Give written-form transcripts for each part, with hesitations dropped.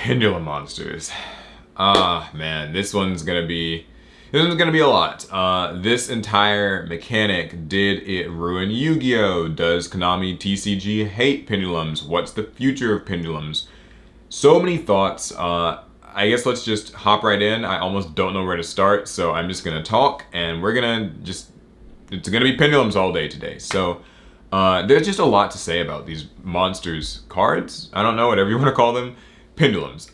Pendulum Monsters. Ah, man, this one's gonna be a lot. This entire mechanic, did it ruin Yu-Gi-Oh? Does Konami TCG hate pendulums? What's the future of pendulums? So many thoughts. I guess let's just hop right in. I almost don't know where to start, so I'm just gonna talk, and it's gonna be pendulums all day today. So there's just a lot to say about these monsters cards. I don't know, whatever you want to call them. Pendulums.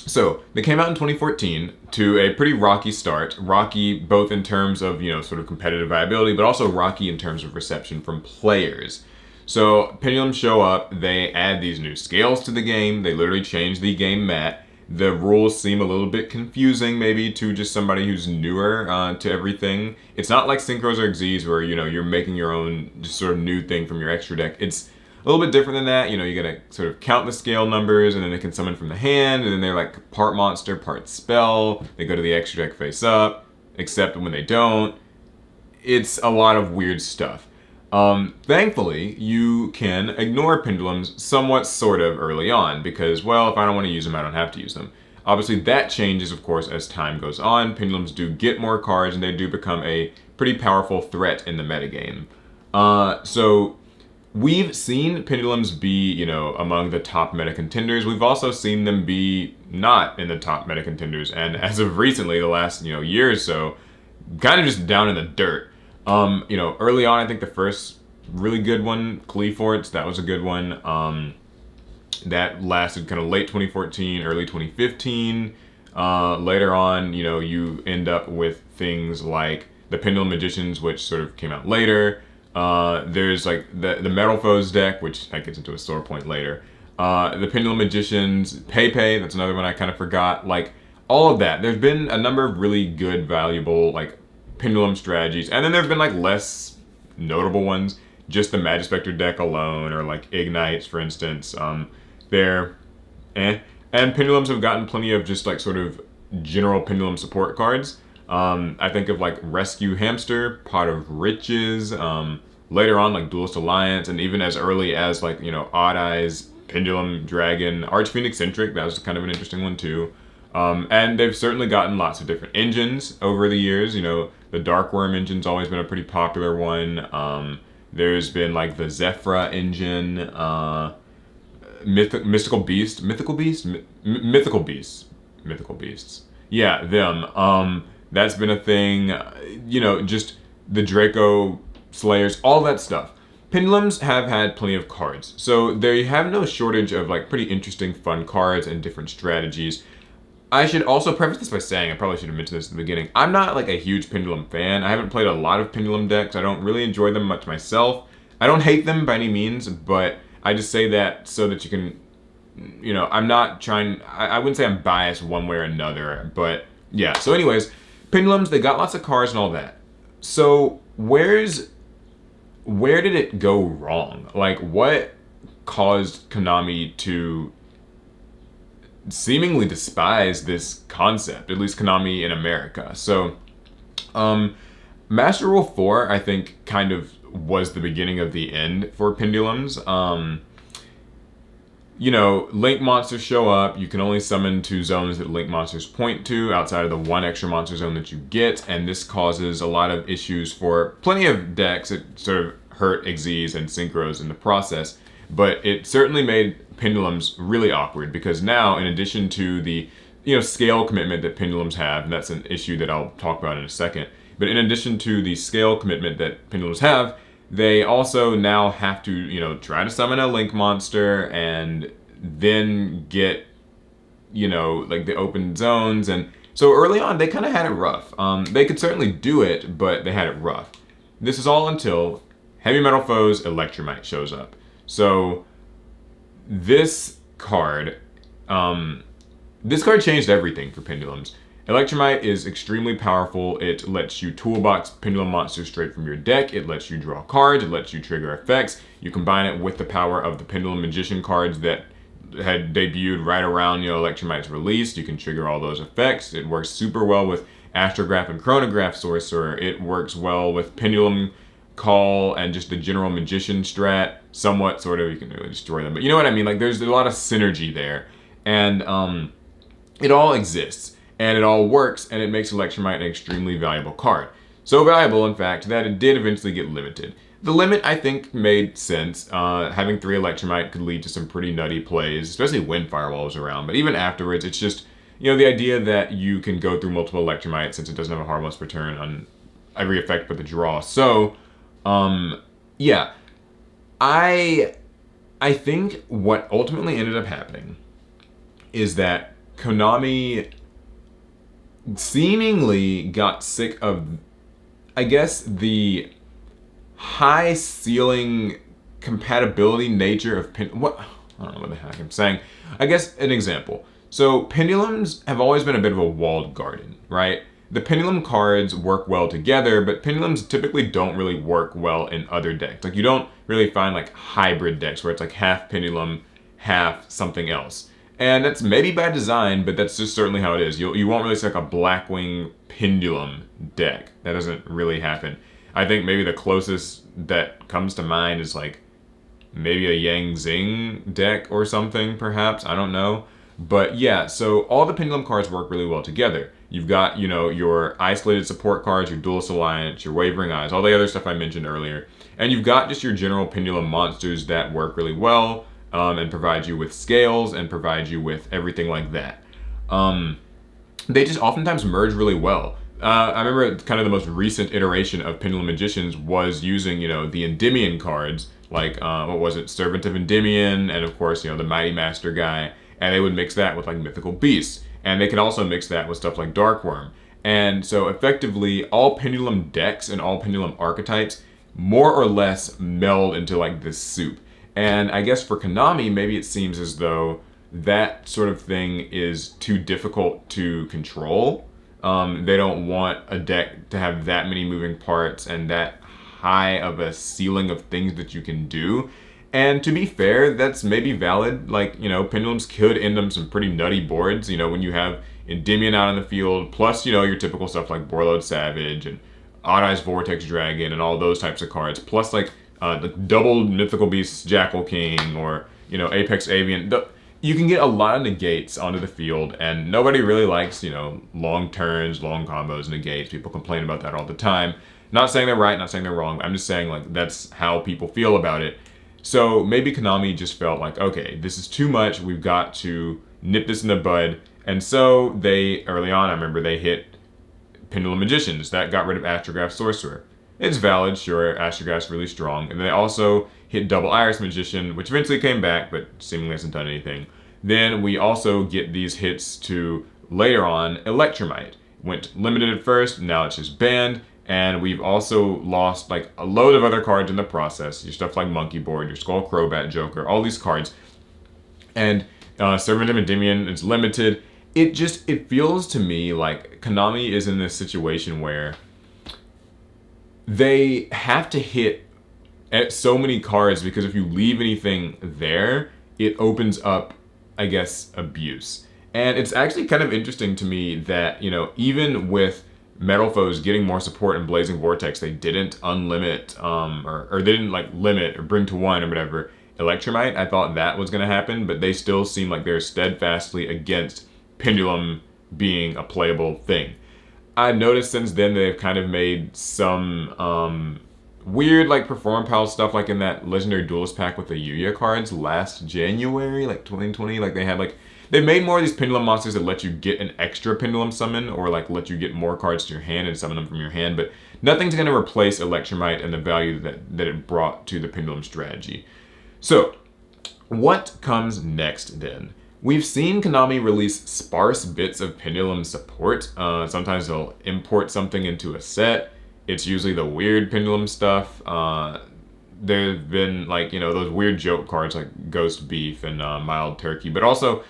So they came out in 2014 to a pretty rocky start. Rocky both in terms of, sort of competitive viability, but also rocky in terms of reception from players. So pendulums show up, they add these new scales to the game, they literally change the game mat. The rules seem a little bit confusing maybe to just somebody who's newer to everything. It's not like Synchros or Xyz where, you're making your own just sort of new thing from your extra deck. It's a little bit different than that. You gotta sort of count the scale numbers, and then they can summon from the hand, and then they're like part monster, part spell. They go to the extra deck face up, except when they don't. It's a lot of weird stuff. Thankfully, you can ignore pendulums somewhat sort of early on because, well, if I don't want to use them, I don't have to use them. Obviously, that changes, of course, as time goes on. Pendulums do get more cards, and they do become a pretty powerful threat in the metagame. So we've seen pendulums be, among the top meta contenders. We've also seen them be not in the top meta contenders, and as of recently, the last, year or so, kind of just down in the dirt. Early on, I think the first really good one, Cleforts, that was a good one. That lasted kind of late 2014, early 2015. Later on, you end up with things like the Pendulum Magicians, which sort of came out later. There's like the Heavymetalfoes deck, which I get into a sore point later. The Pendulum Magicians, Pepe, that's another one I kind of forgot. Like, all of that. There's been a number of really good, valuable, like, pendulum strategies. And then there have been, like, less notable ones. Just the Magispector deck alone, or, like, Ignites, for instance. And pendulums have gotten plenty of just, like, sort of general pendulum support cards. I think of, like, Rescue Hamster, Pot of Riches, later on, like, Duelist Alliance, and even as early as, like, Odd Eyes, Pendulum Dragon, Archfiend Eccentric, that was kind of an interesting one, too. And they've certainly gotten lots of different engines over the years. The Darkworm engine's always been a pretty popular one. There's been, like, the Zephyra engine, Mythical Beasts. Yeah, them. That's been a thing. Just the Draco Slayers, all that stuff. Pendulums have had plenty of cards, so they have no shortage of, like, pretty interesting, fun cards and different strategies. I should also preface this by saying, I probably should have mentioned this at the beginning, I'm not, like, a huge Pendulum fan. I haven't played a lot of Pendulum decks. I don't really enjoy them much myself. I don't hate them by any means, but I just say that so that you can, I'm not trying, I wouldn't say I'm biased one way or another, but yeah. So anyways, pendulums, they got lots of cards and all that. So where did it go wrong? Like, what caused Konami to seemingly despise this concept, at least Konami in America? So, Master Rule 4, I think, kind of was the beginning of the end for pendulums. Link monsters show up. You can only summon 2 zones that link monsters point to outside of the 1 extra monster zone that you get, and this causes a lot of issues for plenty of decks. It sort of hurt Xyz and Synchros in the process, but it certainly made pendulums really awkward because now, in addition to the scale commitment that pendulums have, and that's an issue that I'll talk about in a second, but in addition to the scale commitment that pendulums have, they also now have to, try to summon a link monster and then get, like the open zones. And so early on, they kind of had it rough. They could certainly do it, but they had it rough. This is all until Heavymetalfoes Electrumite shows up. So this card changed everything for pendulums. Electrumite is extremely powerful. It lets you toolbox pendulum monsters straight from your deck. It lets you draw cards. It lets you trigger effects. You combine it with the power of the Pendulum Magician cards that had debuted right around Electrumite's release. You can trigger all those effects. It works super well with Astrograph and Chronograph Sorcerer. It works well with Pendulum Call and just the general Magician strat. Somewhat, sort of, you can really destroy them. But you know what I mean? Like, there's a lot of synergy there. And it all exists, and it all works, and it makes Electrumite an extremely valuable card. So valuable, in fact, that it did eventually get limited. The limit, I think, made sense. Having 3 Electrumite could lead to some pretty nutty plays, especially when Firewall was around. But even afterwards, it's just, you know, the idea that you can go through multiple Electrumite since it doesn't have a hard once per turn on every effect but the draw. So, yeah. I think what ultimately ended up happening is that Konami seemingly got sick of, I guess, the high ceiling compatibility nature of what I don't know what the heck I'm saying. I guess an example. So pendulums have always been a bit of a walled garden, right? The pendulum cards work well together, but pendulums typically don't really work well in other decks. Like, you don't really find like hybrid decks where it's like half pendulum, half something else. And that's maybe by design, but that's just certainly how it is. You won't really see like a Blackwing pendulum deck. That doesn't really happen. I think maybe the closest that comes to mind is like maybe a Yang Zing deck or something, perhaps. I don't know. But yeah, so all the pendulum cards work really well together. You've got, you know, your isolated support cards, your Duelist Alliance, your Wavering Eyes, all the other stuff I mentioned earlier. And you've got just your general pendulum monsters that work really well and provide you with scales and provide you with everything like that. They just oftentimes merge really well. I remember kind of the most recent iteration of Pendulum Magicians was using, you know, the Endymion cards, like, what was it, Servant of Endymion, and of course, you know, the Mighty Master guy, and they would mix that with, like, Mythical Beasts, and they could also mix that with stuff like Darkworm. And so, effectively, all Pendulum decks and all Pendulum archetypes more or less meld into, like, this soup. And I guess for Konami, maybe it seems as though that sort of thing is too difficult to control. They don't want a deck to have that many moving parts and that high of a ceiling of things that you can do. And to be fair, that's maybe valid. Like, you know, pendulums could end up some pretty nutty boards, you know, when you have Endymion out on the field, plus, you know, your typical stuff like Borreload Savage and Odd Eyes Vortex Dragon and all those types of cards, plus like the double Mythical Beasts Jackal King or, you know, Apex Avian. You can get a lot of negates onto the field, and nobody really likes, you know, long turns, long combos, negates. People complain about that all the time. Not saying they're right, not saying they're wrong. I'm just saying, like, that's how people feel about it. So maybe Konami just felt like, okay, this is too much. We've got to nip this in the bud. And so they, early on, I remember they hit Pendulum Magicians. That got rid of Astrograph Sorcerer. It's valid, sure, Astrograph's really strong. And they also hit Double Iris Magician, which eventually came back, but seemingly hasn't done anything. Then we also get these hits to, later on, Electrumite. Went limited at first, now it's just banned. And we've also lost like a load of other cards in the process. Your stuff like Monkeyboard, your Skull Crobat Joker, all these cards. And Servant of Endymion is limited. It feels to me like Konami is in this situation where they have to hit at so many cards, because if you leave anything there, it opens up, I guess, abuse. And it's actually kind of interesting to me that, you know, even with Metalfoes getting more support in Blazing Vortex, they didn't unlimit, or they didn't like limit or bring to one or whatever Electrumite. I thought that was going to happen, but they still seem like they're steadfastly against Pendulum being a playable thing. I've noticed since then they've kind of made some weird like Performapal stuff, like in that Legendary Duelist pack with the Yugioh cards last January, like 2020. Like they had like, they've made more of these Pendulum monsters that let you get an extra Pendulum summon, or like let you get more cards to your hand and summon them from your hand, but nothing's going to replace Electrumite and the value that it brought to the Pendulum strategy. So, what comes next then? We've seen Konami release sparse bits of Pendulum support. Sometimes they'll import something into a set. It's usually the weird Pendulum stuff. There's been like, you know, those weird joke cards like Ghost Beef and Mild Turkey, but also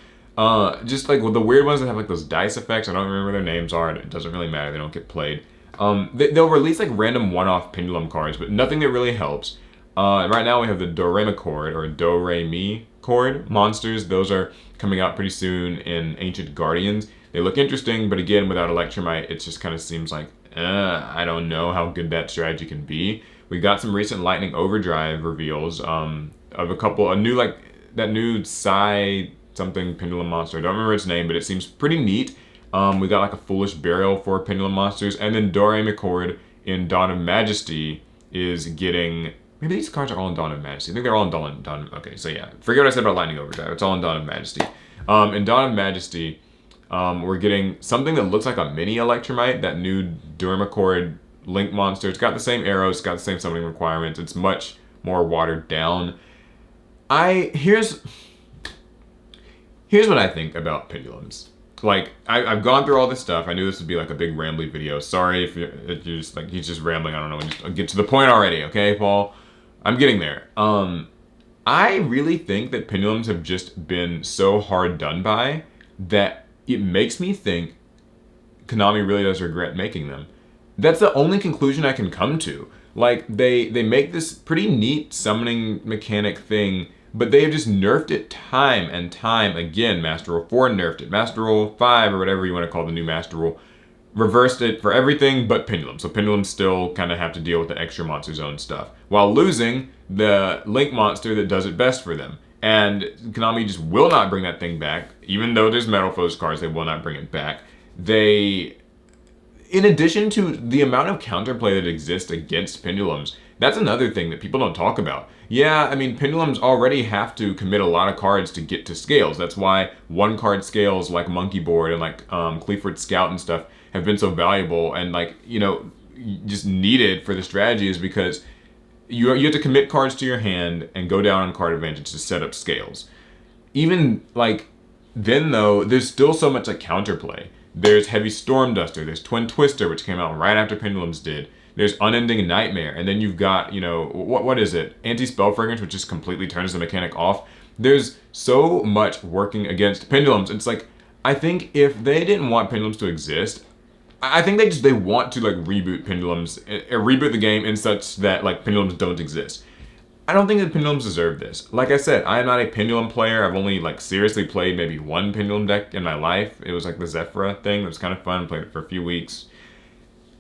just like with the weird ones that have like those dice effects. I don't remember their names are, and it doesn't really matter. They don't get played. They'll release like random one-off Pendulum cards, but nothing that really helps. Right now we have the Do-Re-Mi chord, or Do-Re-Mi chord monsters. Those are coming out pretty soon in Ancient Guardians. They look interesting, but again, without Electrumite, it just kind of seems like, I don't know how good that strategy can be. We got some recent Lightning Overdrive reveals of a new Psy something Pendulum Monster. I don't remember its name, but it seems pretty neat. We got like a Foolish Burial for Pendulum Monsters, and then Dore McCord in Dawn of Majesty is getting... Maybe these cards are all in Dawn of Majesty. I think they're all in Dawn. Okay, so yeah. Forget what I said about Lightning Overdrive. It's all in Dawn of Majesty. In Dawn of Majesty, we're getting something that looks like a mini Electrumite, that new Duramacord Link monster. It's got the same arrows, it's got the same summoning requirements. It's much more watered down. Here's what I think about pendulums. Like, I've gone through all this stuff. I knew this would be like a big rambly video. Sorry if you're just like, he's just rambling. I don't know. Just get to the point already, okay, Paul? I'm getting there. I really think that pendulums have just been so hard done by that it makes me think Konami really does regret making them. That's the only conclusion I can come to. Like, they make this pretty neat summoning mechanic thing, but they have just nerfed it time and time again. Master Rule 4 nerfed it. Master Rule 5, or whatever you want to call the new Master Rule, reversed it for everything but Pendulum. So Pendulums still kind of have to deal with the extra Monster Zone stuff, while losing the Link monster that does it best for them. And Konami just will not bring that thing back. Even though there's Metalfoes cards, they will not bring it back. In addition to the amount of counterplay that exists against Pendulums, that's another thing that people don't talk about. Yeah, I mean, Pendulums already have to commit a lot of cards to get to scales. That's why one-card scales like Monkeyboard and like Cleaford Scout and stuff have been so valuable and, like, you know, just needed for the strategy, is because you have to commit cards to your hand and go down on card advantage to set up scales. Even, like, then though, there's still so much like counterplay. There's Heavy Storm Duster, there's Twin Twister, which came out right after Pendulums did. There's Unending Nightmare, and then you've got, you know, what is it? Anti-Spell Fragrance, which just completely turns the mechanic off. There's so much working against Pendulums. It's like, I think if they didn't want Pendulums to exist, I think they want to, like, reboot Pendulums, reboot the game in such that, like, Pendulums don't exist. I don't think that Pendulums deserve this. Like I said, I am not a Pendulum player. I've only, like, seriously played maybe one Pendulum deck in my life. It was like the Zephyra thing. It was kind of fun. Played it for a few weeks.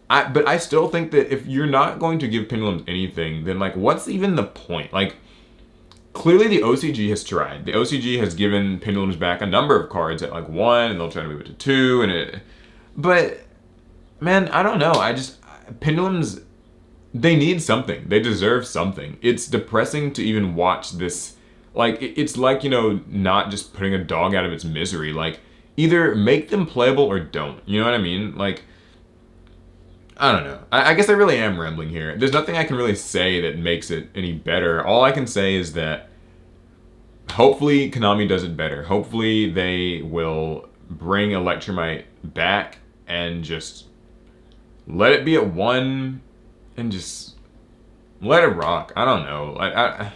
But I still think that if you're not going to give Pendulums anything, then, like, what's even the point? Like, clearly the OCG has tried. The OCG has given Pendulums back a number of cards at, like, 1, and they'll try to move it to 2, but, man, I don't know. Pendulums, they need something. They deserve something. It's depressing to even watch this. Like, it's like, you know, not just putting a dog out of its misery. Like, either make them playable or don't. You know what I mean? Like, I don't know. I guess I really am rambling here. There's nothing I can really say that makes it any better. All I can say is that hopefully Konami does it better. Hopefully they will bring Electrumite back and just let it be at 1 and just let it rock. I don't know.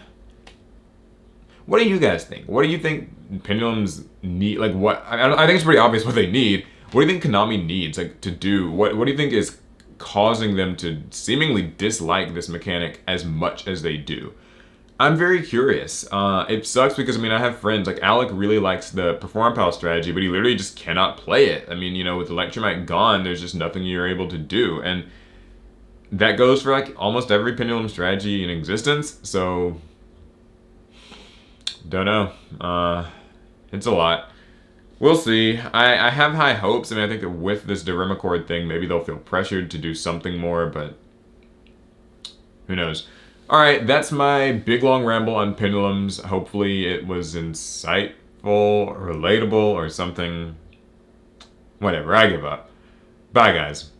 What do you guys think? What do you think Pendulums need? Like, what? I think it's pretty obvious what they need. What do you think Konami needs, like, to do? What do you think is causing them to seemingly dislike this mechanic as much as they do? I'm very curious. It sucks because, I mean, I have friends, like Alec really likes the Performapal strategy, but he literally just cannot play it. I mean, you know, with Electrumite gone, there's just nothing you're able to do. And that goes for, like, almost every Pendulum strategy in existence. So, don't know. It's a lot. We'll see. I have high hopes. I mean, I think that with this Duramacord thing, maybe they'll feel pressured to do something more, but who knows. Alright, that's my big long ramble on Pendulums. Hopefully it was insightful, relatable, or something. Whatever, I give up. Bye, guys.